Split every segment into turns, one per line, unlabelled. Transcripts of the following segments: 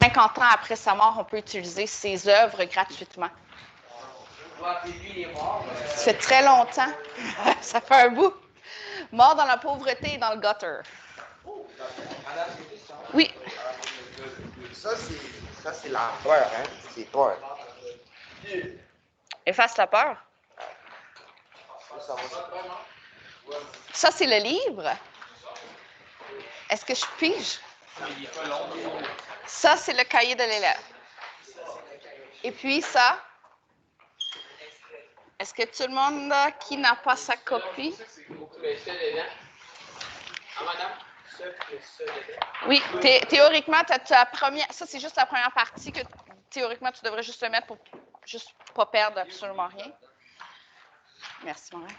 50 ans après sa mort, on peut utiliser ses œuvres gratuitement. Ça fait très longtemps. Ça fait un bout. Mort dans la pauvreté et dans le gutter. Oui.
Ça, c'est la peur, hein? C'est peur.
Efface la peur. Ça, c'est le livre. Est-ce que je pige? Ça, c'est le cahier de l'élève. Et puis ça, est-ce que tout le monde qui n'a pas sa copie? Oui, théoriquement, ta première, ça c'est juste la première partie que théoriquement tu devrais juste le mettre pour juste pas perdre absolument rien. Merci, Marie.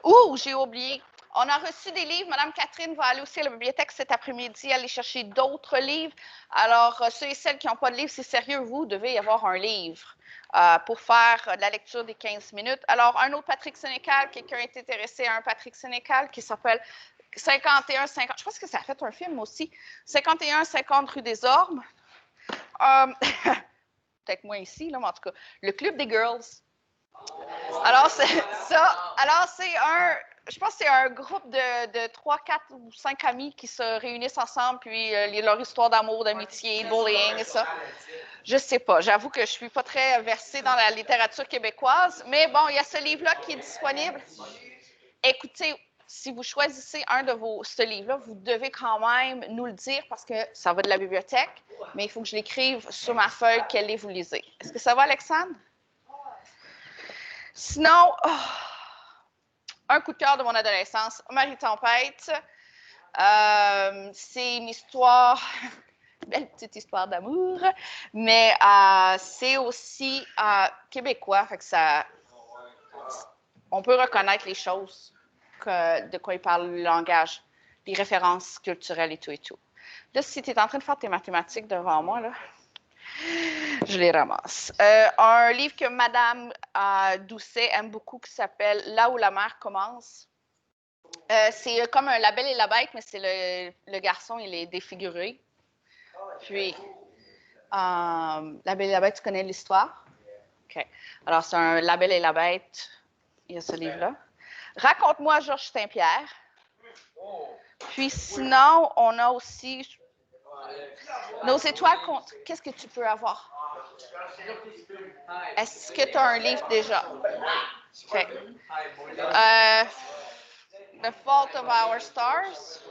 Ouh, j'ai oublié. On a reçu des livres. Madame Catherine va aller aussi à la bibliothèque cet après-midi aller chercher d'autres livres. Alors, ceux et celles qui n'ont pas de livre, c'est sérieux, vous devez avoir un livre pour faire de la lecture des 15 minutes. Alors, un autre Patrick Sénécal, quelqu'un est intéressé à un Patrick Sénécal qui s'appelle 51-50. Je pense que ça a fait un film aussi. 51-50 rue des Ormes. Peut-être moins ici, là, mais en tout cas, le Club des Girls. Alors, c'est ça. Alors, c'est je pense que c'est un groupe de 3, 4 ou 5 amis qui se réunissent ensemble, puis leur histoire d'amour, d'amitié, de bullying et ça. Je sais pas. J'avoue que je suis pas très versée dans la littérature québécoise, mais bon, il y a ce livre-là qui est disponible. Écoutez, si vous choisissez ce livre-là, vous devez quand même nous le dire parce que ça va de la bibliothèque, mais il faut que je l'écrive sur ma feuille quel livre vous lisez. Est-ce que ça va, Alexandre? Sinon, un coup de cœur de mon adolescence, Marie Tempête. C'est une histoire, belle petite histoire d'amour, mais c'est aussi québécois, fait que on peut reconnaître les choses, de quoi il parle, le langage, les références culturelles et tout et tout. Là, si tu es en train de faire tes mathématiques devant moi, là, je les ramasse. Un livre que Madame Doucet aime beaucoup qui s'appelle Là où la mer commence. C'est comme un La Belle et la Bête, mais c'est le garçon, il est défiguré. Puis, La Belle et la Bête, tu connais l'histoire? OK. Alors, c'est un La Belle et la Bête. Il y a ce livre-là. Raconte-moi Georges Saint-Pierre. Puis sinon, on a aussi Nos étoiles comptent. Qu'est-ce que tu peux avoir? Est-ce que tu as un livre déjà? OK. The Fault of Our Stars.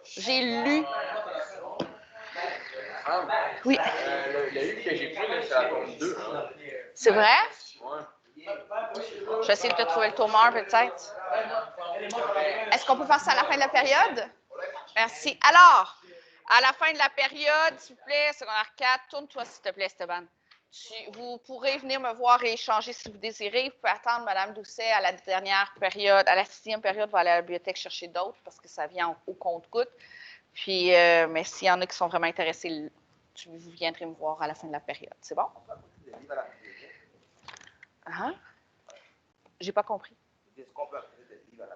J'ai lu. Oui.
Le livre que j'ai pris, c'est la tome 2.
C'est vrai?
Ouais.
Je vais essayer de te trouver le tome 1, peut-être. Est-ce qu'on peut faire ça à la fin de la période? Merci. Alors, à la fin de la période, s'il vous plaît, secondaire 4, tourne-toi, s'il te plaît, Esteban. Vous pourrez venir me voir et échanger si vous désirez. Vous pouvez attendre Mme Doucet à la dernière période, à la 6e période, va aller à la bibliothèque chercher d'autres parce que ça vient au compte-gouttes. Puis, mais s'il y en a qui sont vraiment intéressés, vous viendrez me voir à la fin de la période. C'est bon? Hein? J'ai pas compris.
Est-ce qu'on peut apporter des livres à la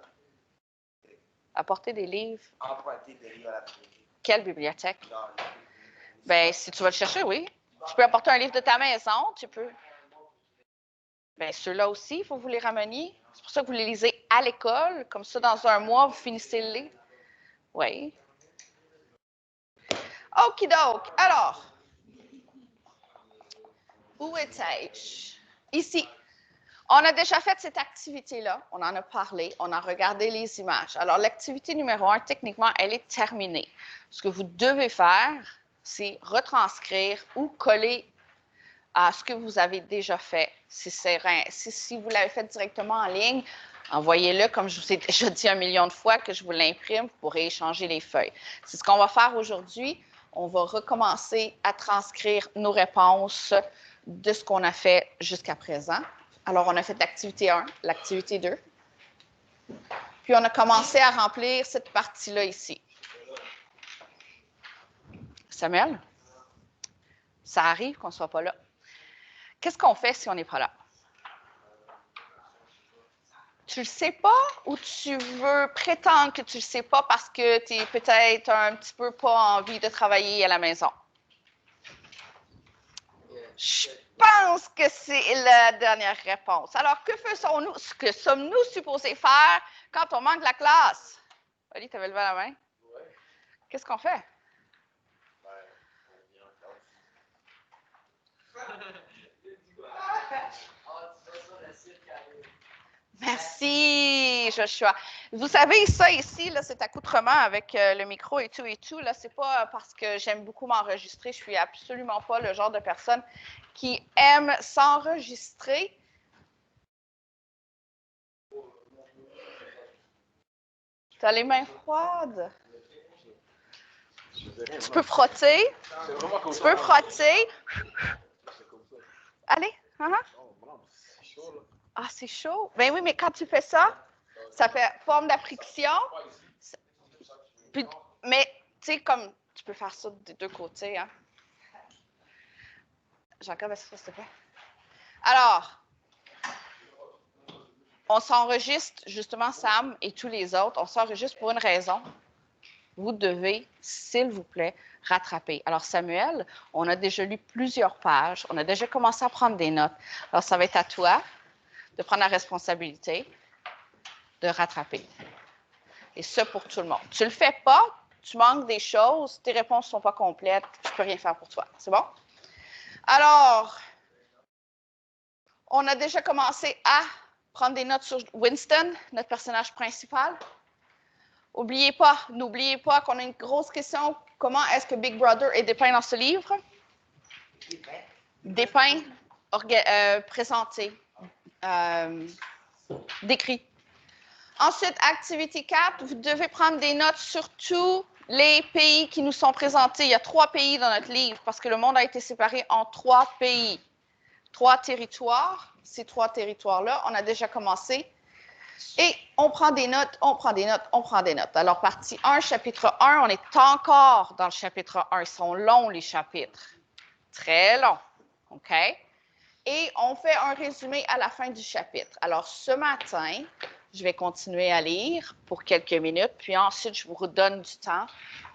bibliothèque?
Apporter des livres?
Emprunter des livres à la bibliothèque.
Quelle bibliothèque? Bien, si tu vas le chercher, oui. Tu peux apporter un livre de ta maison, tu peux. Bien, ceux-là aussi, il faut que vous les rameniez. C'est pour ça que vous les lisez à l'école. Comme ça, dans un mois, vous finissez le livre. Oui. Okidoke. Alors, où étais-je? Ici. On a déjà fait cette activité-là. On en a parlé. On a regardé les images. Alors, l'activité numéro 1, techniquement, elle est terminée. Ce que vous devez faire, c'est retranscrire ou coller à ce que vous avez déjà fait. Si vous l'avez fait directement en ligne, envoyez-le, comme je vous ai déjà dit 1 million de fois, que je vous l'imprime, vous pourrez échanger les feuilles. C'est ce qu'on va faire aujourd'hui. On va recommencer à transcrire nos réponses de ce qu'on a fait jusqu'à présent. Alors, on a fait l'activité 1, l'activité 2. Puis, on a commencé à remplir cette partie-là ici. Samuel, ça arrive qu'on ne soit pas là. Qu'est-ce qu'on fait si on n'est pas là? tu le sais pas ou tu veux prétendre que tu le sais pas parce que tu es peut-être un petit peu pas envie de travailler à la maison? Je pense que c'est la dernière réponse. Alors, que faisons-nous? Ce que sommes-nous supposés faire quand on manque la classe? Oli, tu avais levé la main?
Oui.
Qu'est-ce qu'on fait? Merci, Joshua. Vous savez, ça ici, là, cet accoutrement avec le micro et tout, là, c'est pas parce que j'aime beaucoup m'enregistrer. Je suis absolument pas le genre de personne qui aime s'enregistrer. Tu as les mains froides. Tu peux frotter. Tu peux frotter. Allez. Ah, c'est chaud. Ben oui, mais quand tu fais ça, ça fait forme d'affriction. Mais, tu sais, comme tu peux faire ça des deux côtés. Hein. Jean-Claude, est-ce que ça te plaît? Alors, on s'enregistre, justement, Sam et tous les autres, on s'enregistre pour une raison. Vous devez, s'il vous plaît, rattraper. Alors, Samuel, on a déjà lu plusieurs pages, on a déjà commencé à prendre des notes. Alors, ça va être à toi de prendre la responsabilité de rattraper. Et ça pour tout le monde. Tu ne le fais pas, tu manques des choses, tes réponses ne sont pas complètes, je ne peux rien faire pour toi. C'est bon? Alors, on a déjà commencé à prendre des notes sur Winston, notre personnage principal. N'oubliez pas qu'on a une grosse question. Comment est-ce que Big Brother est dépeint dans ce livre? Dépeint, présenté, décrit. Ensuite, activité 4, vous devez prendre des notes sur tous les pays qui nous sont présentés. Il y a 3 pays dans notre livre parce que le monde a été séparé en 3 pays. 3 territoires. Ces 3 territoires-là, on a déjà commencé. Et on prend des notes, on prend des notes, on prend des notes. Alors, partie 1, chapitre 1, on est encore dans le chapitre 1. Ils sont longs, les chapitres. Très longs. OK? Et on fait un résumé à la fin du chapitre. Alors, ce matin, je vais continuer à lire pour quelques minutes, puis ensuite, je vous redonne du temps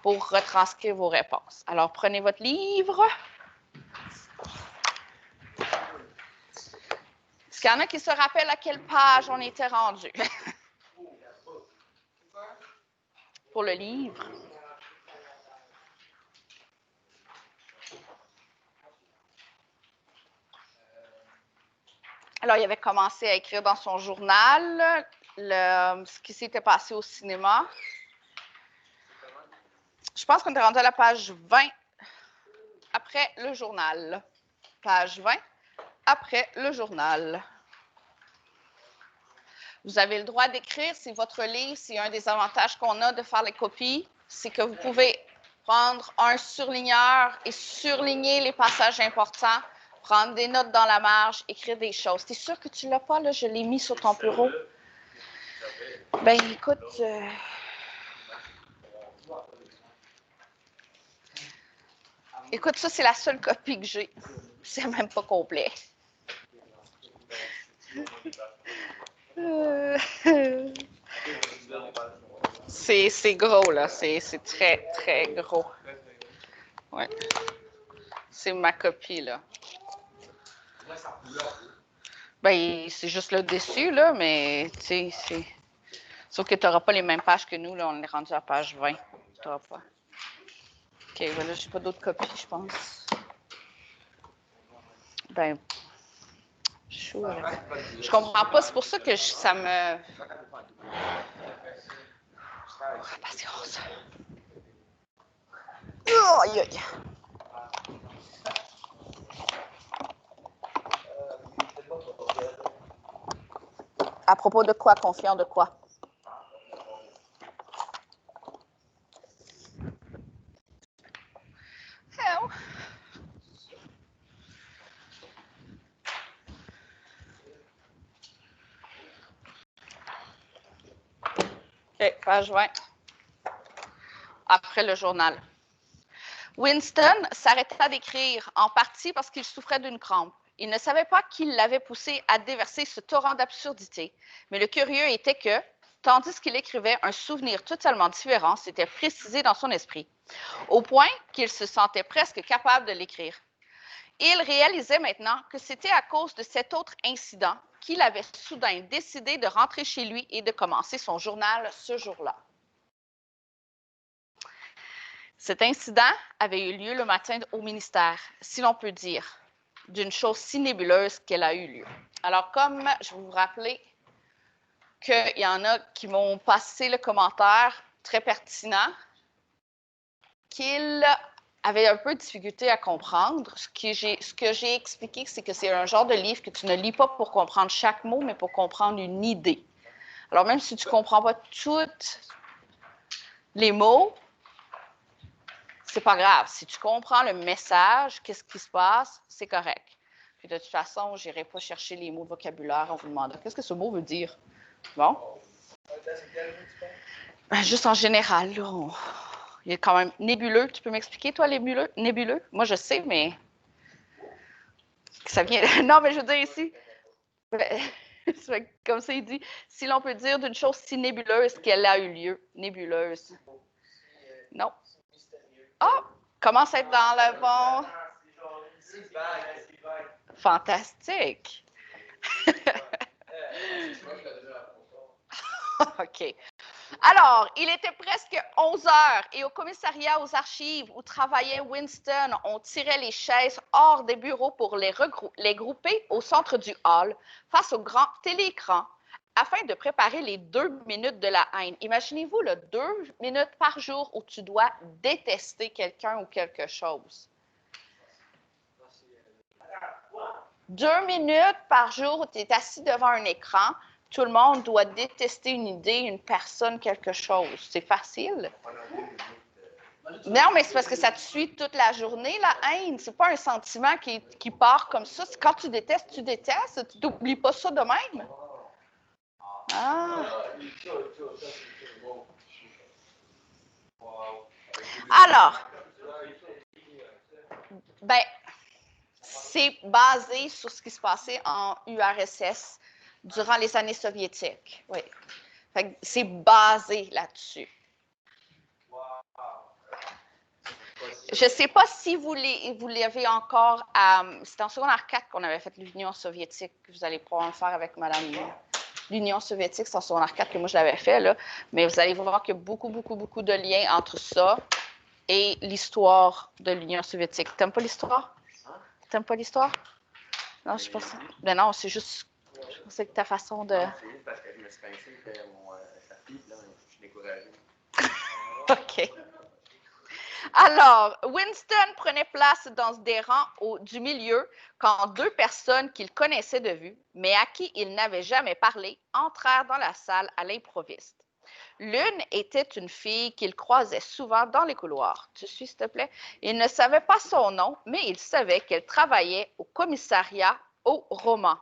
pour retranscrire vos réponses. Alors, prenez votre livre. Est-ce qu'il y en a qui se rappellent à quelle page on était rendu? Pour le livre. Alors, il avait commencé à écrire dans son journal ce qui s'était passé au cinéma. Je pense qu'on est rendu à la page 20 après le journal. Page 20 après le journal. Vous avez le droit d'écrire. C'est votre livre. C'est un des avantages qu'on a de faire les copies. C'est que vous pouvez prendre un surligneur et surligner les passages importants, prendre des notes dans la marge, écrire des choses. T'es sûr que tu ne l'as pas, là? Je l'ai mis sur ton bureau. Ben, écoute... Écoute, ça, c'est la seule copie que j'ai. C'est même pas complet. C'est gros, là. C'est très, très gros. Ouais. C'est ma copie, là. Ben, c'est juste le dessus, là, mais, tu sais, c'est... Sauf que tu n'auras pas les mêmes pages que nous, là. On est rendu à page 20. Tu n'auras pas. OK, voilà, je n'ai pas d'autres copies, je pense. Ben, chou, je comprends pas. C'est pour ça que ça me... Patience. Aïe, aïe. À propos de quoi? Confiant de quoi? Hell. OK, page 20. Après le journal. Winston s'arrêta d'écrire, en partie parce qu'il souffrait d'une crampe. Il ne savait pas qui l'avait poussé à déverser ce torrent d'absurdité, mais le curieux était que, tandis qu'il écrivait, un souvenir totalement différent s'était précisé dans son esprit, au point qu'il se sentait presque capable de l'écrire. Il réalisait maintenant que c'était à cause de cet autre incident qu'il avait soudain décidé de rentrer chez lui et de commencer son journal ce jour-là. Cet incident avait eu lieu le matin au ministère, si l'on peut dire, d'une chose si nébuleuse qu'elle a eu lieu. Alors, comme je vais vous rappeler qu'il y en a qui m'ont passé le commentaire très pertinent, qu'il avait un peu de difficulté à comprendre. Ce que j'ai expliqué, c'est que c'est un genre de livre que tu ne lis pas pour comprendre chaque mot, mais pour comprendre une idée. Alors, même si tu ne comprends pas tous les mots, c'est pas grave. Si tu comprends le message, qu'est-ce qui se passe, c'est correct. Puis de toute façon, je n'irai pas chercher les mots de vocabulaire en vous demandant qu'est-ce que ce mot veut dire. Bon? Ben, juste en général, là, il est quand même nébuleux. Tu peux m'expliquer, toi, les nébuleux? Moi, je sais, mais ça vient. Non, mais je veux dire ici. Comme ça, il dit, si l'on peut dire d'une chose si nébuleuse qu'elle a eu lieu. Nébuleuse. Non. Ah! Commence à être dans le bon. Fantastique. OK. Alors, il était presque 11 heures et au commissariat aux archives où travaillait Winston, on tirait les chaises hors des bureaux pour les grouper au centre du hall face au grand téléécran afin de préparer les 2 minutes de la haine. Imaginez-vous, 2 minutes par jour où tu dois détester quelqu'un ou quelque chose. 2 minutes par jour où tu es assis devant un écran. Tout le monde doit détester une idée, une personne, quelque chose. C'est facile. Non, mais c'est parce que ça te suit toute la journée, la haine. C'est pas un sentiment qui part comme ça. Quand tu détestes, tu détestes. Tu n'oublies pas ça de même. Ah. Alors, ben, c'est basé sur ce qui se passait en URSS durant les années soviétiques. Oui. C'est basé là-dessus. Je ne sais pas si vous l'avez encore. C'était en secondaire 4 qu'on avait fait l'Union soviétique. Vous allez pouvoir le faire avec Madame. L'Union soviétique, c'est en secondaire 4 que moi je l'avais fait, là. Mais vous allez voir qu'il y a beaucoup, beaucoup, beaucoup de liens entre ça et l'histoire de l'Union soviétique. T'aimes pas l'histoire? T'aimes pas l'histoire? Non, je pense. Mais non, c'est juste. Je pensais que ta façon de.
C'est juste parce que je me suis pincé que sa fille, là, je suis découragée.
OK. Alors, Winston prenait place dans des rangs du milieu quand 2 personnes qu'il connaissait de vue, mais à qui il n'avait jamais parlé, entrèrent dans la salle à l'improviste. L'une était une fille qu'il croisait souvent dans les couloirs. Tu suis, s'il te plaît? Il ne savait pas son nom, mais il savait qu'elle travaillait au commissariat au roman.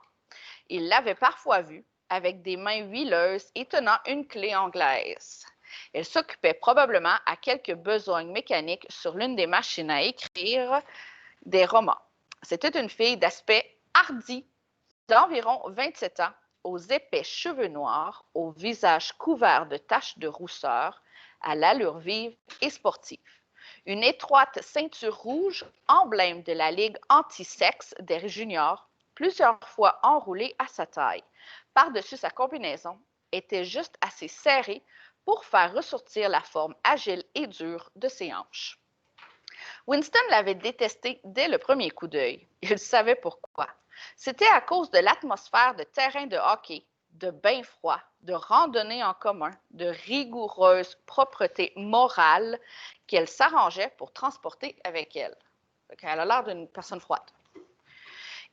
Il l'avait parfois vue avec des mains huileuses et tenant une clé anglaise. Elle s'occupait probablement à quelques besognes mécaniques sur l'une des machines à écrire des romans. C'était une fille d'aspect hardi, d'environ 27 ans, aux épais cheveux noirs, au visage couvert de taches de rousseur, à l'allure vive et sportive. Une étroite ceinture rouge, emblème de la Ligue anti-sexe des juniors, plusieurs fois enroulée à sa taille, par-dessus sa combinaison, était juste assez serrée pour faire ressortir la forme agile et dure de ses hanches. Winston l'avait détestée dès le premier coup d'œil. Il savait pourquoi. C'était à cause de l'atmosphère de terrain de hockey, de bain froid, de randonnée en commun, de rigoureuse propreté morale qu'elle s'arrangeait pour transporter avec elle. Elle a l'air d'une personne froide.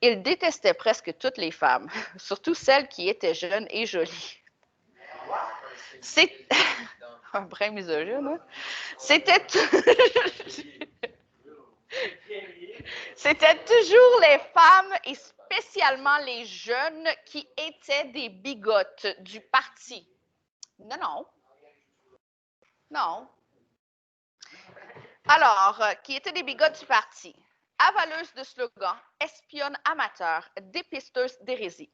Il détestait presque toutes les femmes, surtout celles qui étaient jeunes et jolies. C'est un brin misogyne, hein? C'était toujours les femmes et spécialement les jeunes qui étaient des bigotes du parti. Non. Alors, qui étaient des bigotes du parti. avaleuse de slogans, espionne amateur, dépisteuse d'hérésie.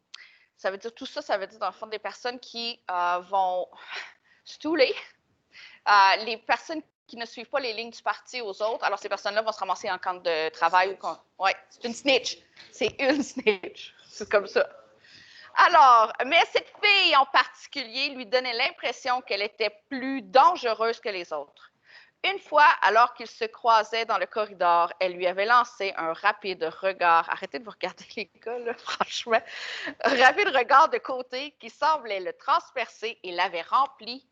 Ça veut dire tout ça, ça veut dire dans le fond des personnes qui vont stouler les personnes qui ne suivent pas les lignes du parti aux autres. Alors, ces personnes-là vont se ramasser en camp de travail. Oui, c'est une snitch. C'est une snitch. C'est comme ça. Alors, mais cette fille en particulier lui donnait l'impression qu'elle était plus dangereuse que les autres. Une fois, alors qu'ils se croisaient dans le corridor, elle lui avait lancé un rapide regard. Arrêtez de vous regarder, les gars, là, franchement. Un rapide regard de côté qui semblait le transpercer et l'avait rempli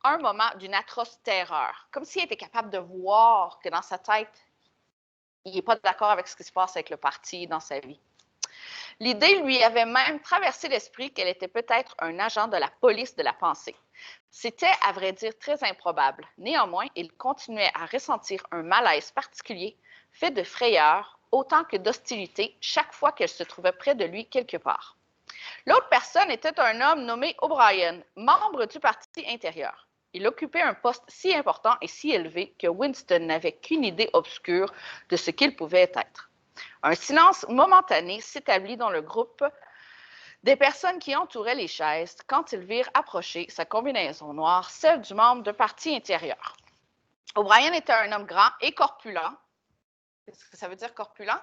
un moment d'une atroce terreur. Comme s'il était capable de voir que dans sa tête, il n'est pas d'accord avec ce qui se passe avec le parti dans sa vie. L'idée lui avait même traversé l'esprit qu'elle était peut-être un agent de la police de la pensée. C'était, à vrai dire, très improbable. Néanmoins, il continuait à ressentir un malaise particulier, fait de frayeur, autant que d'hostilité, chaque fois qu'elle se trouvait près de lui quelque part. L'autre personne était un homme nommé O'Brien, membre du parti intérieur. Il occupait un poste si important et si élevé que Winston n'avait qu'une idée obscure de ce qu'il pouvait être. Un silence momentané s'établit dans le groupe des personnes qui entouraient les chaises quand ils virent approcher sa combinaison noire, celle du membre d'un parti intérieur. O'Brien était un homme grand et corpulent. Qu'est-ce que ça veut dire corpulent?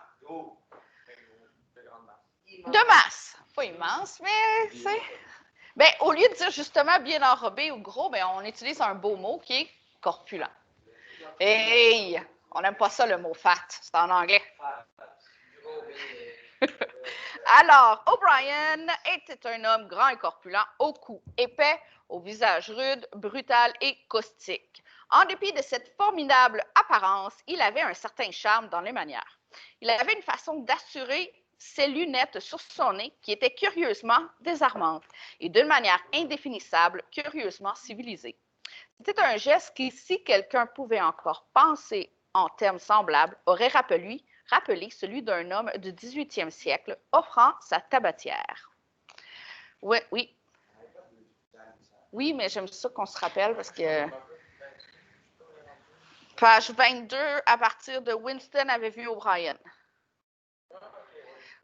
De masse. Pas immense, mais c'est... Bien, au lieu de dire justement bien enrobé ou gros, bien, on utilise un beau mot qui est corpulent. Hey! On n'aime pas ça, le mot fat. C'est en anglais. Alors, O'Brien était un homme grand et corpulent, au cou épais, au visage rude, brutal et caustique. En dépit de cette formidable apparence, il avait un certain charme dans les manières. Il avait une façon d'assurer ses lunettes sur son nez qui étaient curieusement désarmantes et d'une manière indéfinissable, curieusement civilisée. C'était un geste qui, si quelqu'un pouvait encore penser en termes semblables, aurait rappelé celui d'un homme du 18e siècle offrant sa tabatière. Oui, oui. Oui, mais j'aime ça qu'on se rappelle parce que... Page 22, à partir de Winston avait vu O'Brien.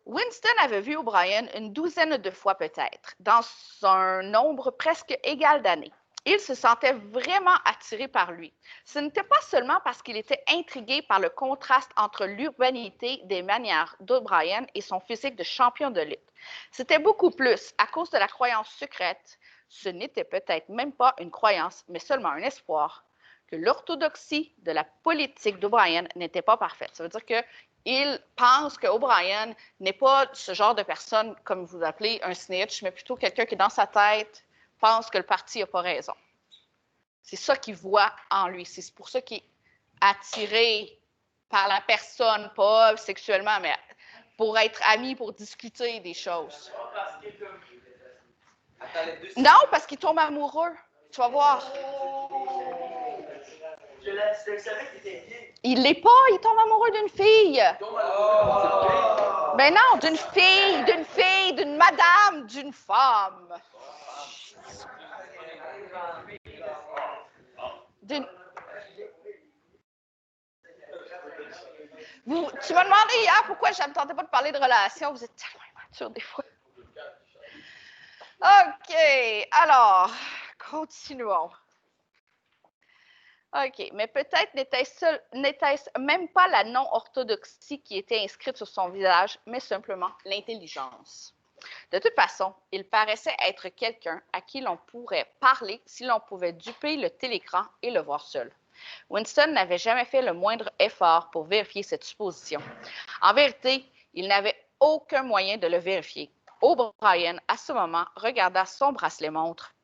Winston avait vu O'Brien une douzaine de fois peut-être, dans un nombre presque égal d'années. Il se sentait vraiment attiré par lui. Ce n'était pas seulement parce qu'il était intrigué par le contraste entre l'urbanité des manières d'O'Brien et son physique de champion de lutte. C'était beaucoup plus à cause de la croyance secrète, ce n'était peut-être même pas une croyance, mais seulement un espoir, que l'orthodoxie de la politique d'O'Brien n'était pas parfaite. Ça veut dire que il pense que O'Brien n'est pas ce genre de personne, comme vous appelez, un snitch, mais plutôt quelqu'un qui, dans sa tête, pense que le parti n'a pas raison. C'est ça qu'il voit en lui. C'est pour ça qu'il est attiré par la personne, pas sexuellement, mais pour être ami, pour discuter des choses. Non, parce qu'il tombe amoureux. Tu vas voir. Il l'est pas, il tombe amoureux d'une fille. Ben non, d'une madame, d'une femme. Tu m'as demandé hier pourquoi je ne tentais pas de parler de relations. Vous êtes tellement immatures des fois. OK, alors, continuons. OK, mais peut-être n'était-ce même pas la non-orthodoxie qui était inscrite sur son visage, mais simplement l'intelligence. De toute façon, il paraissait être quelqu'un à qui l'on pourrait parler si l'on pouvait duper le télécran et le voir seul. Winston n'avait jamais fait le moindre effort pour vérifier cette supposition. En vérité, il n'avait aucun moyen de le vérifier. O'Brien, à ce moment, regarda son bracelet-montre.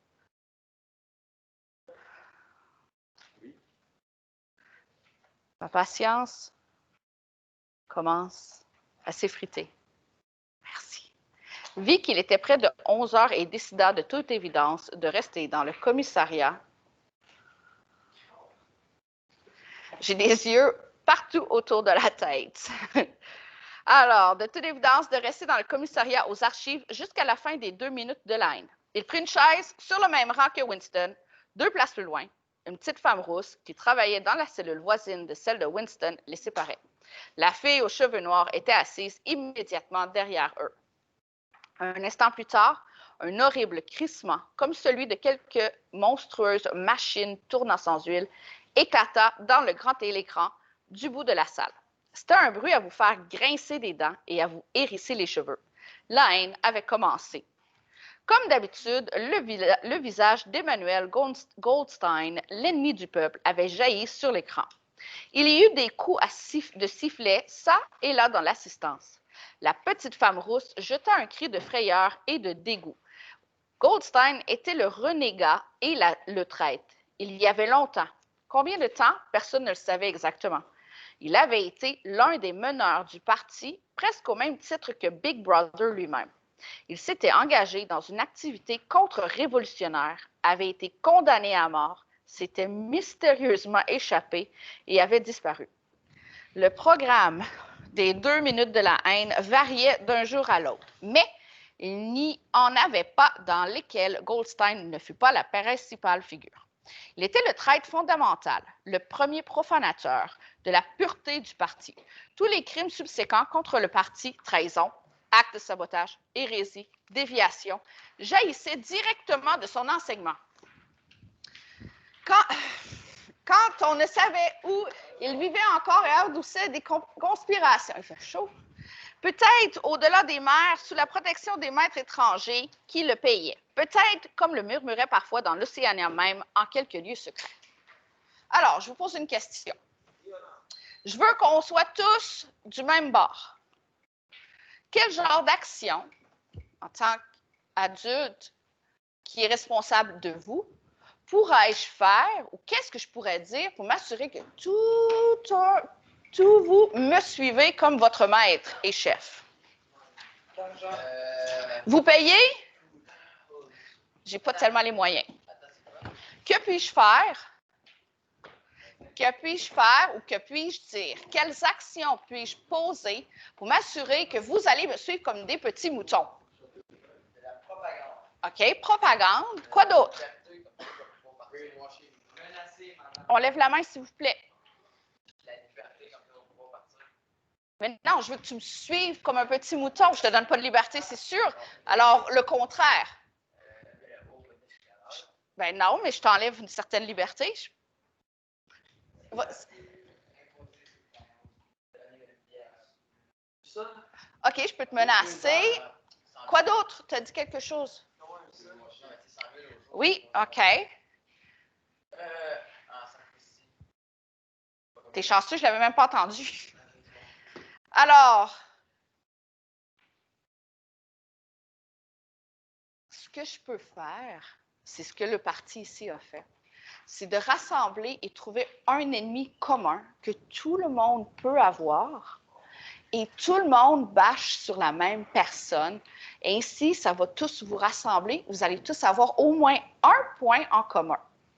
Ma patience commence à s'effriter. Merci. Vit qu'il était près de 11 heures et décida de toute évidence de rester dans le commissariat. J'ai des yeux partout autour de la tête. Alors, de toute évidence, de rester dans le commissariat aux archives jusqu'à la fin des 2 minutes de line. Il prit une chaise sur le même rang que Winston, 2 places plus loin. Une petite femme rousse qui travaillait dans la cellule voisine de celle de Winston les séparait. La fille aux cheveux noirs était assise immédiatement derrière eux. Un instant plus tard, un horrible crissement, comme celui de quelques monstrueuses machines tournant sans huile, éclata dans le grand télécran du bout de la salle. C'était un bruit à vous faire grincer des dents et à vous hérisser les cheveux. La haine avait commencé. Comme d'habitude, le visage d'Emmanuel Goldstein, l'ennemi du peuple, avait jailli sur l'écran. Il y eut des coups de sifflet ça et là dans l'assistance. La petite femme rousse jeta un cri de frayeur et de dégoût. Goldstein était le renégat et le traître. Il y avait longtemps. Combien de temps? Personne ne le savait exactement. Il avait été l'un des meneurs du parti, presque au même titre que Big Brother lui-même. Il s'était engagé dans une activité contre-révolutionnaire, avait été condamné à mort, s'était mystérieusement échappé et avait disparu. Le programme des 2 minutes de la haine variait d'un jour à l'autre, mais il n'y en avait pas dans lesquels Goldstein ne fut pas la principale figure. Il était le traître fondamental, le premier profanateur de la pureté du parti. Tous les crimes subséquents contre le parti, trahison, acte de sabotage, hérésie, déviation, jaillissaient directement de son enseignement. Quand on ne savait où il vivait encore et ardousait des conspirations, il fait chaud, peut-être au-delà des mers, sous la protection des maîtres étrangers qui le payaient. Peut-être, comme le murmurait parfois dans l'Océania même, en quelques lieux secrets. Alors, je vous pose une question. Je veux qu'on soit tous du même bord. Quel genre d'action, en tant qu'adulte qui est responsable de vous, pourrais-je faire ou qu'est-ce que je pourrais dire pour m'assurer que tout vous me suivez comme votre maître et chef? Vous payez? J'ai pas tellement les moyens. Que puis-je faire? Que puis-je faire ou que puis-je dire? Quelles actions puis-je poser pour m'assurer que vous allez me suivre comme des petits moutons?
De la propagande.
OK, propagande. Quoi d'autre? On lève la main, s'il vous plaît.
La liberté, comme ça, on peut pas partir.
Mais non, je veux que tu me suives comme un petit mouton. Je ne te donne pas de liberté, c'est sûr. Alors, le contraire. Ben non, mais je t'enlève une certaine liberté. OK, je peux te menacer. Quoi d'autre? Tu as dit quelque chose? Oui, OK. T'es chanceux, je ne l'avais même pas entendu. Alors, ce que je peux faire, c'est ce que le parti ici a fait. C'est de rassembler et trouver un ennemi commun que tout le monde peut avoir et tout le monde bâche sur la même personne. Et ainsi, ça va tous vous rassembler. Vous allez tous avoir au moins un point en commun.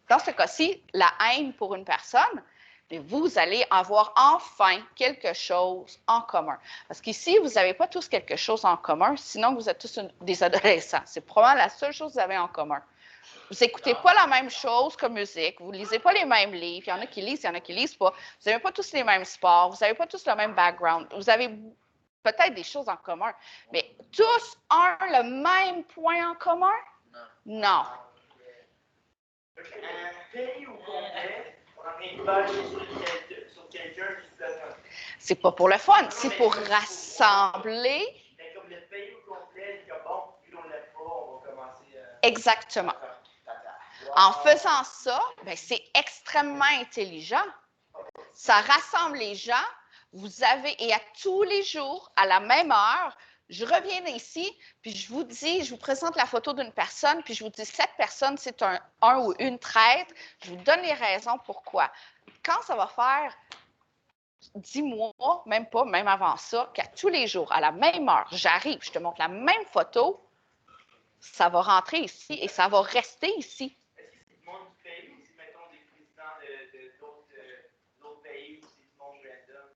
Dans ce cas-ci, la haine pour une personne, mais vous allez avoir enfin quelque chose en commun. Parce qu'ici, vous n'avez pas tous quelque chose en commun, sinon vous êtes tous des adolescents. C'est probablement la seule chose que vous avez en commun. Vous n'écoutez pas la même chose comme musique, vous ne lisez pas les mêmes livres, il y en a qui lisent, il y en a qui ne lisent pas. Vous n'avez pas tous les mêmes sports, vous n'avez pas tous le même background. Vous avez peut-être des choses en commun, mais tous ont le même point en commun? Non.
Un pays au complet, on a rien de bâcher sur quelqu'un qui se donne.
C'est pas pour le fun, c'est pour rassembler.
Mais comme le pays au complet, c'est bon, puis on l'aime pas, on va commencer à...
Exactement. En faisant ça, ben, c'est extrêmement intelligent. Ça rassemble les gens. Vous avez, et à tous les jours, à la même heure, je reviens ici, puis je vous présente la photo d'une personne, puis je vous dis, cette personne, c'est un ou une traître. Je vous donne les raisons pourquoi. Quand ça va faire 10 mois, même pas, même avant ça, qu'à tous les jours, à la même heure, j'arrive, je te montre la même photo, ça va rentrer ici et ça va rester ici.
Est-ce que c'est du monde du pays ou c'est, mettons, des présidents d'autres pays ou c'est du monde random?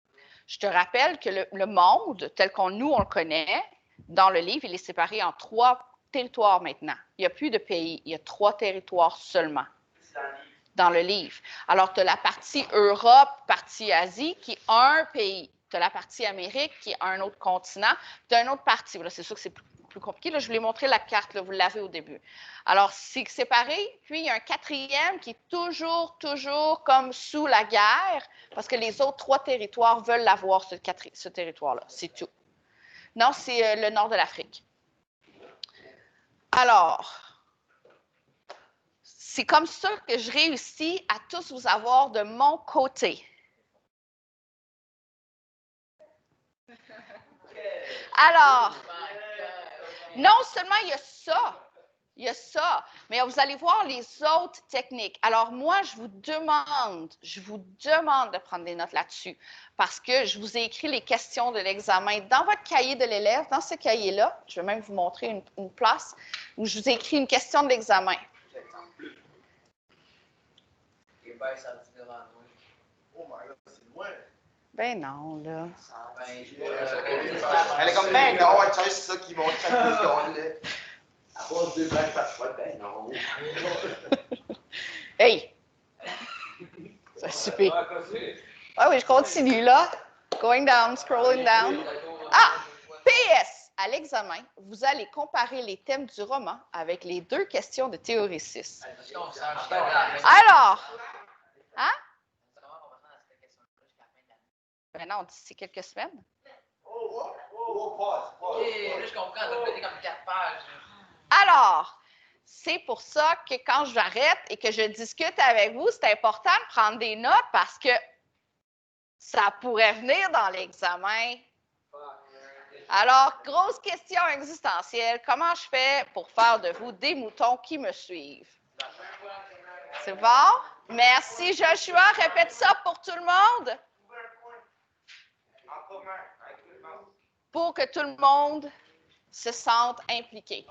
Je te rappelle que le monde, tel qu'on nous, on le connaît, dans le livre, il est séparé en 3 territoires maintenant. Il n'y a plus de pays, il y a 3 territoires seulement dans le livre. Alors, tu as la partie Europe, partie Asie, qui est un pays. tu as la partie Amérique qui est un autre continent, tu as une autre partie. Là, c'est sûr que c'est plus compliqué. Là, je vous l'ai montré la carte, là, vous l'avez au début. Alors, c'est séparé, puis il y a un quatrième qui est toujours comme sous la guerre, parce que les autres 3 territoires veulent l'avoir, ce territoire-là. C'est tout. Non, c'est le nord de l'Afrique. Alors, c'est comme ça que je réussis à tous vous avoir de mon côté. Alors, non seulement il y a ça, mais vous allez voir les autres techniques. Alors moi, je vous demande de prendre des notes là-dessus parce que je vous ai écrit les questions de l'examen dans votre cahier de l'élève, dans ce cahier-là. Je vais même vous montrer une place où je vous ai écrit une question de l'examen.
Oh my God, c'est loin.
Ben non, là.
Elle est comme, ben non, c'est ça qui monte chaque 2 secondes, là.
À cause de 2 blagues par fois, ben non.
Hey! C'est super. Ah oui, je continue là. Going down, scrolling down. Ah! PS! À l'examen, vous allez comparer les thèmes du roman avec les 2 questions de théorie 6. Alors, hein? Ben non, d'ici quelques semaines.
Je comprends, t'as fait comme 4 pages.
Alors, c'est pour ça que quand j'arrête et que je discute avec vous, c'est important de prendre des notes parce que ça pourrait venir dans l'examen. Alors, grosse question existentielle. Comment je fais pour faire de vous des moutons qui me suivent? C'est bon? Merci, Joshua. Répète ça pour tout le monde. Pour que tout le monde se sente impliqué.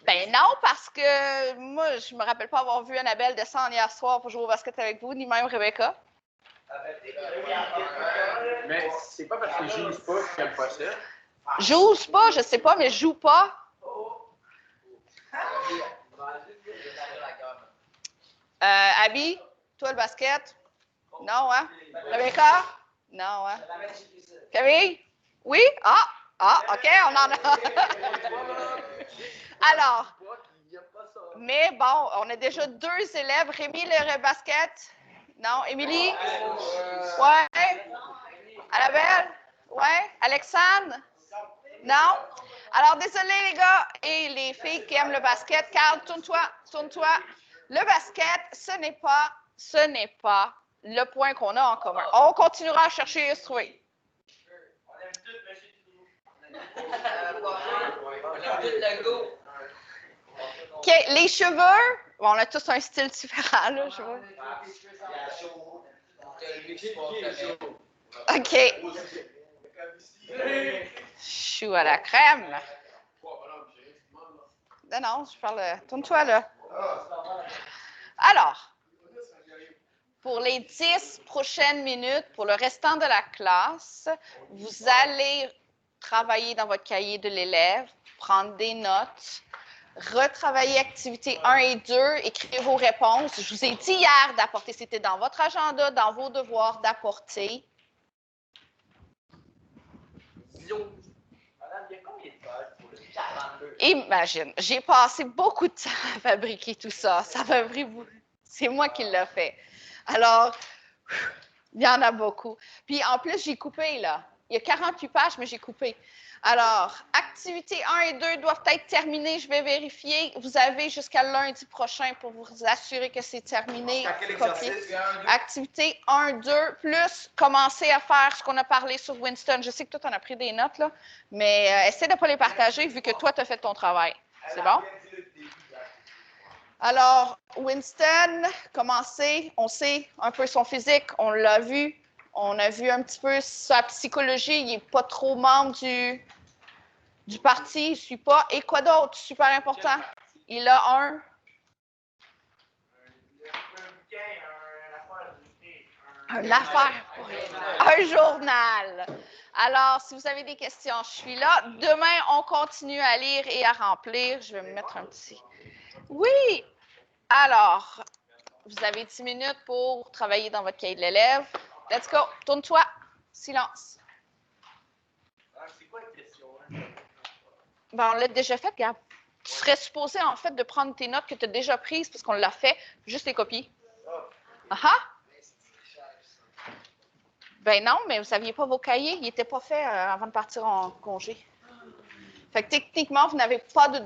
Ben non, parce que moi, je me rappelle pas avoir vu Annabelle descendre hier soir pour jouer au basket avec vous, ni même Rebecca.
Mais c'est pas parce que je joue pas que j'aime pas ça.
J'ose pas, je sais pas, mais je joue pas. Abby, toi le basket? Non, hein? Rebecca? Non, hein? Camille? Oui? Ah, OK, on en a. Alors, mais bon, on a déjà 2 élèves. Rémi, le basket? Non. Émilie? Ouais. Annabelle? Ouais. Alexandre? Non. Alors, désolé les gars et les filles qui aiment le basket. Carl, tourne-toi. Le basket, ce n'est pas le point qu'on a en commun. On continuera à chercher et se trouver. OK, les cheveux, bon, on a tous un style différent, là, je vois. OK. Chou à la crème. Non, je parle. Tourne-toi, là. Alors, pour les 10 prochaines minutes, pour le restant de la classe, vous allez travailler dans votre cahier de l'élève, prendre des notes, retravailler activités 1 et 2, écrire vos réponses. Je vous ai dit hier d'apporter, c'était dans votre agenda, dans vos devoirs, d'apporter. Imagine, j'ai passé beaucoup de temps à fabriquer tout ça. Ça m'a pris beaucoup. C'est moi qui l'ai fait. Alors, il y en a beaucoup. Puis en plus, j'ai coupé, là. Il y a 48 pages, mais j'ai coupé. Alors, activités 1 et 2 doivent être terminées. Je vais vérifier. Vous avez jusqu'à lundi prochain pour vous assurer que c'est terminé. Activité 1, 2, plus commencer à faire ce qu'on a parlé sur Winston. Je sais que toi, tu en as pris des notes, là, mais essaie de ne pas les partager vu que toi, tu as fait ton travail. C'est bon? Alors, Winston, commencer. On sait un peu son physique. On l'a vu. On a vu un petit peu sa psychologie. Il n'est pas trop membre du parti. Il ne suit pas. Et quoi d'autre? Super important. Il a un affaire. Un journal. Alors, si vous avez des questions, je suis là. Demain, on continue à lire et à remplir. Je vais me mettre un petit... Oui! Alors, vous avez 10 minutes pour travailler dans votre cahier de l'élève. Let's go. Tourne-toi. Silence.
C'est quoi la question? Hein?
Ben, on l'a déjà fait, Gab. Tu serais supposé, en fait, de prendre tes notes que tu as déjà prises parce qu'on l'a fait, juste les copier. Ah ah! Ben non, mais vous n'aviez pas vos cahiers. Ils n'étaient pas faits avant de partir en congé. Fait que techniquement, vous n'avez pas de